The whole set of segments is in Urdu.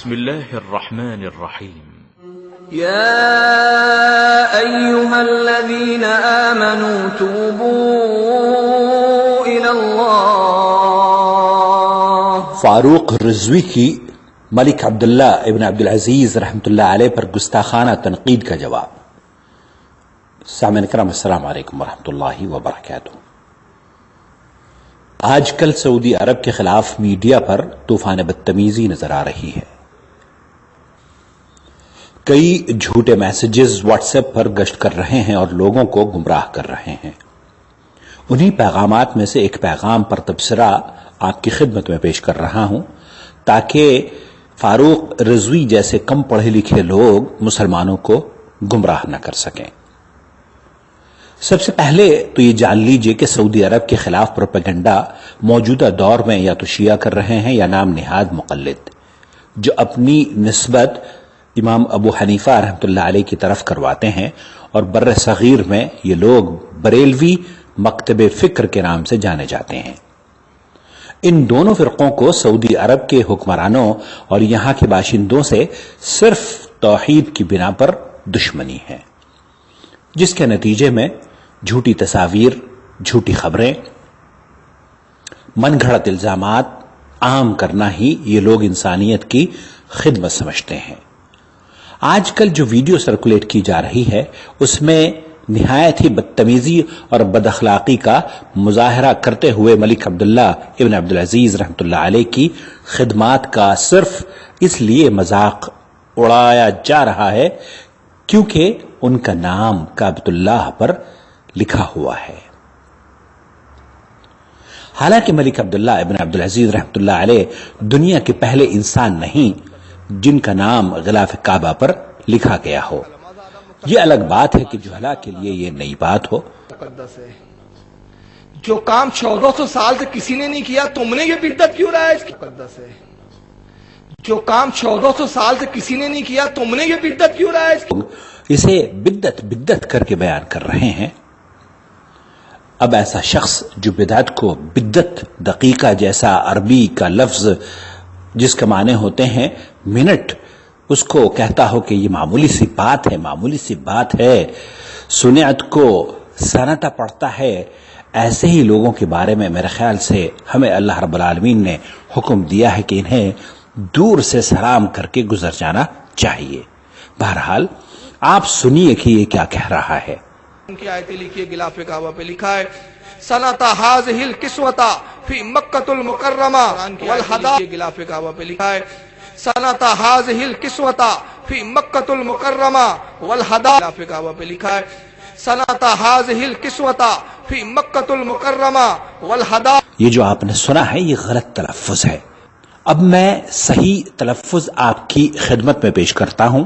بسم الله الرحمن الرحيم. يا أيها الذين آمنوا توبوا إلى الله. فاروق رضوی کی ملک عبداللہ ابن عبدالعزیز رحمۃ اللہ علیہ پر گستاخانہ تنقید کا جواب۔ سامعین کرام السلام علیکم ورحمۃ اللہ وبرکاتہ۔ آج کل سعودی عرب کے خلاف میڈیا پر طوفان بدتمیزی نظر آ رہی ہے۔ کئی جھوٹے میسیجز واٹس ایپ پر گشت کر رہے ہیں اور لوگوں کو گمراہ کر رہے ہیں۔ انہی پیغامات میں سے ایک پیغام پر تبصرہ آپ کی خدمت میں پیش کر رہا ہوں تاکہ فاروق رضوی جیسے کم پڑھے لکھے لوگ مسلمانوں کو گمراہ نہ کر سکیں۔ سب سے پہلے تو یہ جان لیجئے کہ سعودی عرب کے خلاف پروپیگنڈا موجودہ دور میں یا تو شیعہ کر رہے ہیں یا نام نہاد مقلد، جو اپنی نسبت امام ابو حنیفہ رحمۃ اللہ علیہ کی طرف کرواتے ہیں، اور بر صغیر میں یہ لوگ بریلوی مکتب فکر کے نام سے جانے جاتے ہیں۔ ان دونوں فرقوں کو سعودی عرب کے حکمرانوں اور یہاں کے باشندوں سے صرف توحید کی بنا پر دشمنی ہے، جس کے نتیجے میں جھوٹی تصاویر، جھوٹی خبریں، من گھڑت الزامات عام کرنا ہی یہ لوگ انسانیت کی خدمت سمجھتے ہیں۔ آج کل جو ویڈیو سرکولیٹ کی جا رہی ہے اس میں نہایت ہی بدتمیزی اور بد اخلاقی کا مظاہرہ کرتے ہوئے ملک عبداللہ ابن عبدالعزیز رحمۃ اللہ علیہ کی خدمات کا صرف اس لیے مذاق اڑایا جا رہا ہے کیونکہ ان کا نام کعبۃ اللہ پر لکھا ہوا ہے۔ حالانکہ ملک عبداللہ ابن عبدالعزیز رحمۃ اللہ علیہ دنیا کے پہلے انسان نہیں جن کا نام غلاف کعبہ پر لکھا گیا ہو۔ یہ الگ بات ہے کہ جہلا کے لیے یہ نئی بات ہو۔ جو کام 1400 سال سے کسی نے نہیں کیا، تم نے یہ بدعت کیوں لایا اس کی؟ جو کام 1400 سال سے کسی نے نہیں کیا، تم نے یہ بدعت کیوں لایا اس کی؟ اسے بدعت کر کے بیان کر رہے ہیں۔ اب ایسا شخص جو بدعت کو بدعت دقیقہ جیسا عربی کا لفظ جس کے معنی ہوتے ہیں منٹ، اس کو کہتا ہو کہ یہ معمولی سی بات ہے، سنت کو سنتا پڑتا ہے، ایسے ہی لوگوں کے بارے میں میرے خیال سے ہمیں اللہ رب العالمین نے حکم دیا ہے کہ انہیں دور سے سلام کر کے گزر جانا چاہیے۔ بہرحال آپ سنیے کہ یہ کیا کہہ رہا ہے۔ ان کی آیتیں لکھیے، غلاف کعبہ پہ لکھا ہے سنتا ہاذہ الکسوۃ فی مکۃ المکرمہ والہدا، غلاف کعبہ پہ لکھا ہے سنتا ہاذہ الکسوۃ فی مکۃ المکرمہ والہدا، غلاف کعبہ پہ لکھا ہے سنتا ہاذہ الکسوۃ فی مکۃ المکرمہ والہدا۔ یہ جو آپ نے سنا ہے یہ غلط تلفظ ہے۔ اب میں صحیح تلفظ آپ کی خدمت میں پیش کرتا ہوں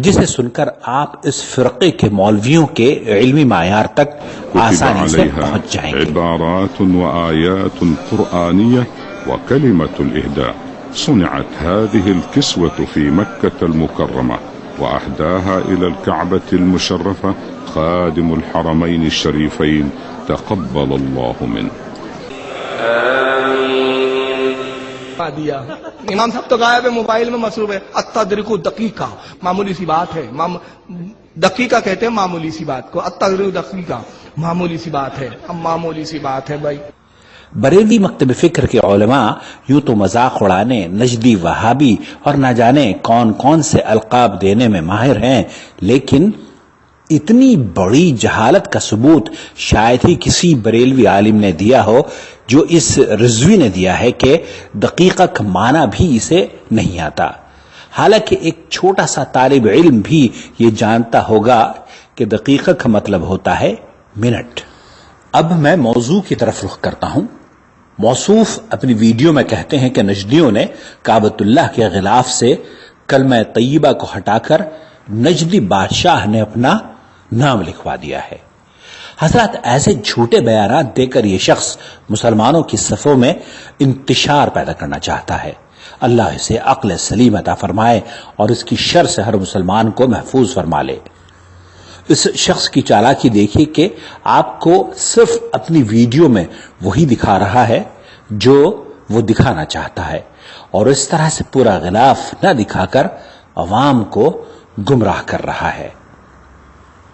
جسے سن کر آپ اس فرقے کے مولویوں کے علمی معیار تک آسانی سے پہنچ جائیں گے۔ عبارات وآيات قرآنية وكلمة الإهداء. صنعت هذه الكسوة في مكة المكرمة وأهداها إلى الكعبة المشرفة خادم الحرمين الشريفين تقبل الله منه. دیا امام صاحب تو غائب ہے، موبائل میں مصروف ہے۔ التدریک دقیقہ، معمولی سی بات ہے، دقیقہ کہتے ہیں معمولی سی بات کو، التدریک دقیقہ معمولی سی بات ہے، اب معمولی سی بات ہے بھائی۔ بریلوی مکتب فکر کے علماء یوں تو مذاق اڑانے، نجدی، وہابی اور نہ جانے کون کون سے القاب دینے میں ماہر ہیں، لیکن اتنی بڑی جہالت کا ثبوت شاید ہی کسی بریلوی عالم نے دیا ہو جو اس رضوی نے دیا ہے کہ دقیقہ کا معنی بھی اسے نہیں آتا، حالانکہ ایک چھوٹا سا طالب علم بھی یہ جانتا ہوگا کہ دقیقہ کا مطلب ہوتا ہے منٹ۔ اب میں موضوع کی طرف رخ کرتا ہوں۔ موصوف اپنی ویڈیو میں کہتے ہیں کہ نجدیوں نے کعبۃ اللہ کے غلاف سے کلمہ طیبہ کو ہٹا کر نجدی بادشاہ نے اپنا نام لکھوا دیا ہے۔ حضرات ایسے جھوٹے بیانات دے کر یہ شخص مسلمانوں کی صفوں میں انتشار پیدا کرنا چاہتا ہے۔ اللہ اسے عقل سلیم عطا فرمائے اور اس کی شر سے ہر مسلمان کو محفوظ فرما لے۔ اس شخص کی چالاکی دیکھیے کہ آپ کو صرف اپنی ویڈیو میں وہی دکھا رہا ہے جو وہ دکھانا چاہتا ہے، اور اس طرح سے پورا غلاف نہ دکھا کر عوام کو گمراہ کر رہا ہے۔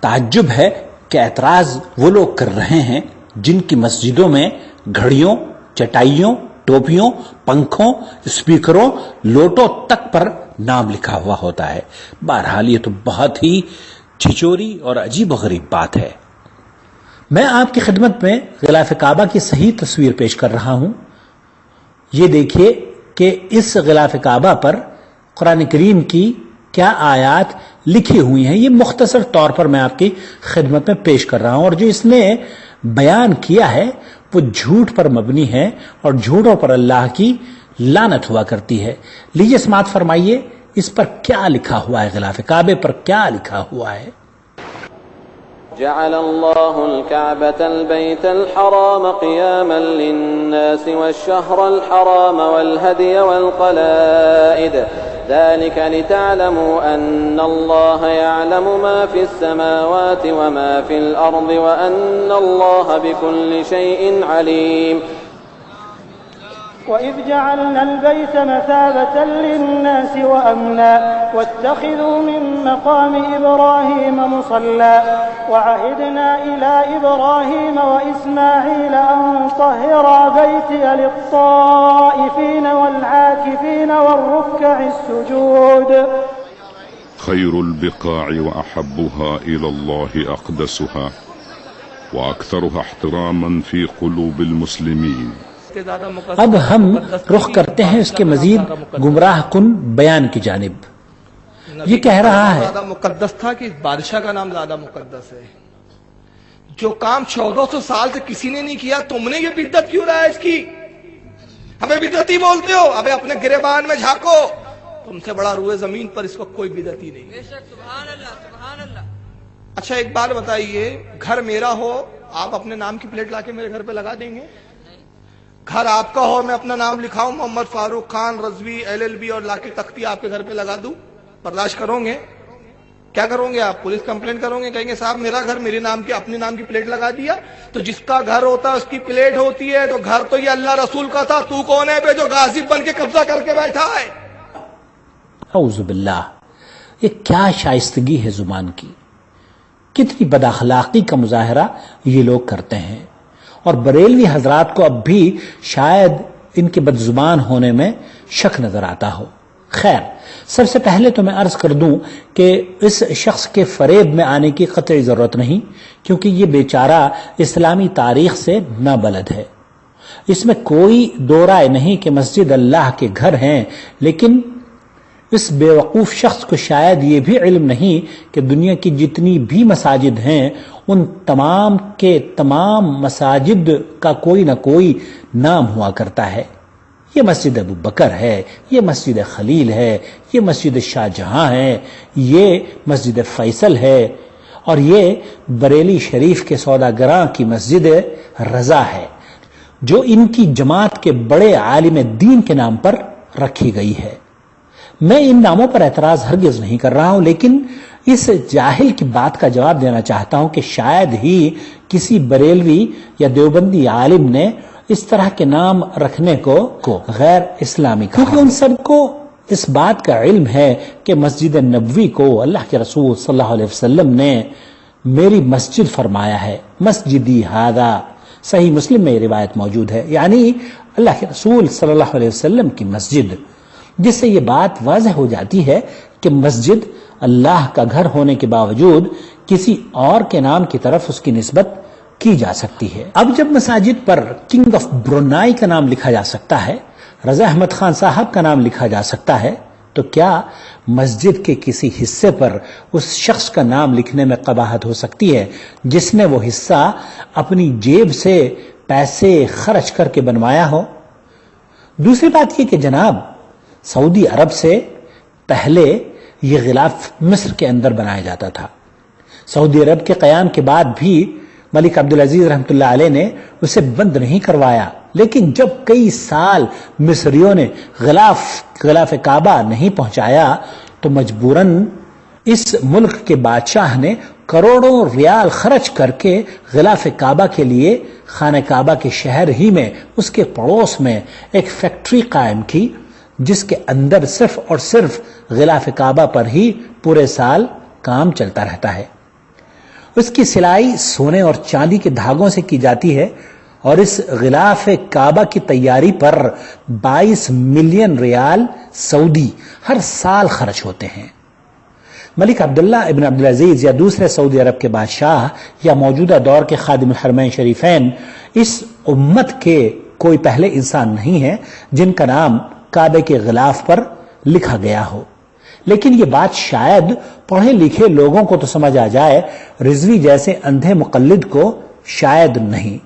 تعجب ہے کہ اعتراض وہ لوگ کر رہے ہیں جن کی مسجدوں میں گھڑیوں، چٹائیوں، ٹوپیوں، پنکھوں، اسپیکروں، لوٹوں تک پر نام لکھا ہوا ہوتا ہے۔ بہرحال یہ تو بہت ہی چھچوری اور عجیب و غریب بات ہے۔ میں آپ کی خدمت میں غلاف کعبہ کی صحیح تصویر پیش کر رہا ہوں۔ یہ دیکھیے کہ اس غلاف کعبہ پر قرآن کریم کی کیا آیات لکھی ہوئی ہیں۔ یہ مختصر طور پر میں آپ کی خدمت میں پیش کر رہا ہوں، اور جو اس نے بیان کیا ہے وہ جھوٹ پر مبنی ہے، اور جھوٹوں پر اللہ کی لعنت ہوا کرتی ہے۔ لیجیے سماعت فرمائیے اس پر کیا لکھا ہوا ہے، غلاف کعبے پر کیا لکھا ہوا ہے۔ جعل الله الكعبة البيت الحرام قياما للناس والشهر الحرام والهدي والقلائد ذلك لتعلموا أن الله يعلم ما في السماوات وما في الأرض وأن الله بكل شيء عليم وَإِذْ جَعَلْنَا الْبَيْتَ مَثَابَةً لِلنَّاسِ وَأَمْنًا وَاتَّخِذُوا مِن مَّقَامِ إِبْرَاهِيمَ مُصَلًّى وَعَهِدْنَا إِلَىٰ إِبْرَاهِيمَ وَإِسْمَاعِيلَ أَن طَهِّرَا بَيْتِيَ لِلطَّائِفِينَ وَالْعَاكِفِينَ وَالرُّكَّعِ السُّجُودِ خير البقاع وأحبها إلى الله أقدسها وأكثرها احتراما في قلوب المسلمين۔ اب ہم رخ کرتے ہیں اس کے مزید گمراہ کن بیان کی جانب۔ یہ کہہ رہا ہے زیادہ مقدس تھا کہ بادشاہ کا نام زیادہ مقدس ہے۔ جو کام 1400 سال سے کسی نے نہیں کیا، تم نے یہ بدعت کیوں لایا اس کی؟ ہمیں بدعتی بولتے ہو؟ ابے اپنے گریبان میں جھانکو، تم سے بڑا روئے زمین پر اس وقت کوئی بدعتی نہیں۔ اچھا ایک بات بتائیے، گھر میرا ہو، آپ اپنے نام کی پلیٹ لا کے میرے گھر پہ لگا دیں گے؟ گھر آپ کا ہو، میں اپنا نام لکھاؤں محمد فاروق خان رضوی LLB اور لا کے تختی آپ کے گھر پہ لگا دوں، برداشت کرو گے؟ کیا کرو گے آپ؟ پولیس کمپلین کرو گے؟ کہیں گے صاحب میرا گھر میرے نام کی اپنے نام کی پلیٹ لگا دیا؟ تو جس کا گھر ہوتا ہے اس کی پلیٹ ہوتی ہے، تو گھر تو یہ اللہ رسول کا تھا، تو کون ہے بے جو غاصب بن کے قبضہ کر کے بیٹھا ہے؟ اعوذ باللہ، یہ کیا شائستگی ہے زبان کی، کتنی بد اخلاقی کا مظاہرہ یہ لوگ کرتے ہیں، اور بریلوی حضرات کو اب بھی شاید ان کے بد زبان ہونے میں شک نظر آتا ہو۔ خیر، سب سے پہلے تو میں عرض کر دوں کہ اس شخص کے فریب میں آنے کی قطعی ضرورت نہیں، کیونکہ یہ بیچارہ اسلامی تاریخ سے نابلد ہے۔ اس میں کوئی دو رائے نہیں کہ مسجد اللہ کے گھر ہیں، لیکن اس بے وقوف شخص کو شاید یہ بھی علم نہیں کہ دنیا کی جتنی بھی مساجد ہیں ان تمام کے تمام مساجد کا کوئی نہ کوئی نام ہوا کرتا ہے۔ یہ مسجد ابو بکر ہے، یہ مسجد خلیل ہے، یہ مسجد شاہ جہاں ہے، یہ مسجد فیصل ہے، اور یہ بریلی شریف کے سوداگراں کی مسجد رضا ہے، جو ان کی جماعت کے بڑے عالم دین کے نام پر رکھی گئی ہے۔ میں ان ناموں پر اعتراض ہرگز نہیں کر رہا ہوں، لیکن اس جاہل کی بات کا جواب دینا چاہتا ہوں کہ شاید ہی کسی بریلوی یا دیوبندی عالم نے اس طرح کے نام رکھنے کو غیر اسلامی کہا، کیونکہ ان سب کو اس بات کا علم ہے کہ مسجد نبوی کو اللہ کے رسول صلی اللہ علیہ وسلم نے میری مسجد فرمایا ہے، مسجدی ھذا، صحیح مسلم میں یہ روایت موجود ہے، یعنی اللہ کے رسول صلی اللہ علیہ وسلم کی مسجد، جس سے یہ بات واضح ہو جاتی ہے کہ مسجد اللہ کا گھر ہونے کے باوجود کسی اور کے نام کی طرف اس کی نسبت کی جا سکتی ہے۔ اب جب مساجد پر کنگ آف برونائی کا نام لکھا جا سکتا ہے، رضا احمد خان صاحب کا نام لکھا جا سکتا ہے، تو کیا مسجد کے کسی حصے پر اس شخص کا نام لکھنے میں قباحت ہو سکتی ہے جس نے وہ حصہ اپنی جیب سے پیسے خرچ کر کے بنوایا ہو؟ دوسری بات یہ کہ جناب سعودی عرب سے پہلے یہ غلاف مصر کے اندر بنایا جاتا تھا۔ سعودی عرب کے قیام کے بعد بھی ملک عبدالعزیز رحمۃ اللہ علیہ نے اسے بند نہیں کروایا، لیکن جب کئی سال مصریوں نے غلاف کعبہ نہیں پہنچایا تو مجبوراً اس ملک کے بادشاہ نے کروڑوں ریال خرچ کر کے غلاف کعبہ کے لیے خانہ کعبہ کے شہر ہی میں اس کے پڑوس میں ایک فیکٹری قائم کی، جس کے اندر صرف اور صرف غلاف کعبہ پر ہی پورے سال کام چلتا رہتا ہے۔ اس کی سلائی سونے اور چاندی کے دھاگوں سے کی جاتی ہے اور اس غلاف کعبہ کی تیاری پر 22 ملین ریال سعودی ہر سال خرچ ہوتے ہیں۔ ملک عبداللہ ابن عبدالعزیز یا دوسرے سعودی عرب کے بادشاہ یا موجودہ دور کے خادم الحرمین شریفین اس امت کے کوئی پہلے انسان نہیں ہیں جن کا نام کعبے کے غلاف پر لکھا گیا ہو، لیکن یہ بات شاید پڑھے لکھے لوگوں کو تو سمجھ آ جائے، رضوی جیسے اندھے مقلد کو شاید نہیں۔